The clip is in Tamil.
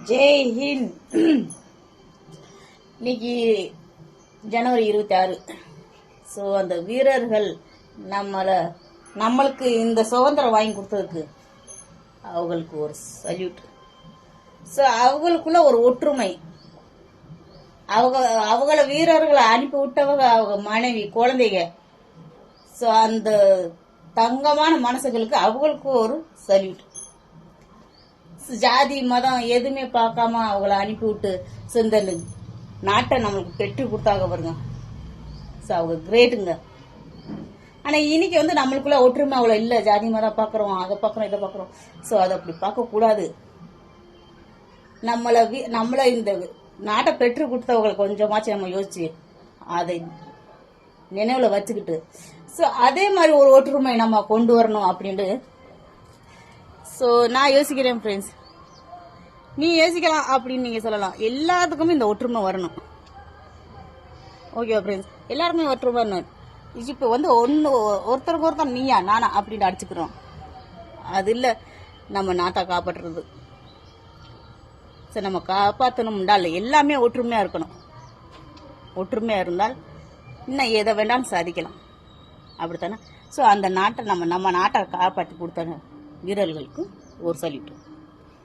ஜெய் ஹிந்த். இன்னைக்கு ஜனவரி 26. ஸோ அந்த வீரர்கள் நம்மளுக்கு இந்த சுதந்திரம் வாங்கி கொடுத்ததுக்கு அவங்களுக்கு ஒரு சல்யூட். ஸோ அவங்களுக்குள்ள ஒரு ஒற்றுமை, அவங்கள வீரர்களை அனுப்பி விட்டவங்க அவங்க மனைவி குழந்தைங்க. ஸோ அந்த தங்கமான மனசுகளுக்கு அவங்களுக்கு ஒரு சல்யூட். ஜாதி மதம் எதுவுமே பார்க்காம அவங்கள அனுப்பி விட்டு இந்த நாட்டை நம்மளுக்கு பெற்று கொடுத்தாங்க பாருங்க. ஸோ அவங்க கிரேட்டுங்க. ஆனால் இன்னைக்கு நம்மளுக்குள்ள ஒற்றுமை அவ்வளோ இல்லை. ஜாதி மதம் பார்க்குறோம், அதை பார்க்குறோம், இதை பார்க்குறோம். ஸோ அதை அப்படி பார்க்கக்கூடாது. நம்மளை இந்த நாட்டை பெற்று கொடுத்தவங்களை கொஞ்சமாச்சும் நம்ம யோசிச்சு அதை நினைவுல வச்சுக்கிட்டு ஸோ அதே மாதிரி ஒரு ஒற்றுமை நம்ம கொண்டு வரணும் அப்படின்ட்டு ஸோ நான் யோசிக்கிறேன் ஃப்ரெண்ட்ஸ். நீ யோசிக்கலாம் அப்படின்னு நீங்கள் சொல்லலாம். எல்லாத்துக்குமே இந்த ஒற்றுமை வரணும். ஓகேவா ஃப்ரெண்ட்ஸ்? எல்லாருமே ஒற்றுமை வரணும். இப்போ ஒருத்தருக்கு ஒருத்தர் நீயா நானா அப்படின்னு அடிச்சுக்கிறோம். அது இல்லை நம்ம நாட்டை காப்பாற்றுறது. சரி, நம்ம காப்பாற்றணும்டா இல்லை, எல்லாமே ஒற்றுமையாக இருக்கணும். ஒற்றுமையாக இருந்தால் இன்னும் எதை வேண்டாலும் சாதிக்கலாம். அப்படித்தானே? ஸோ அந்த நாட்டை நம்ம நாட்டை காப்பாற்றி கொடுத்த வீரர்களுக்கு ஒரு சல்யூட்.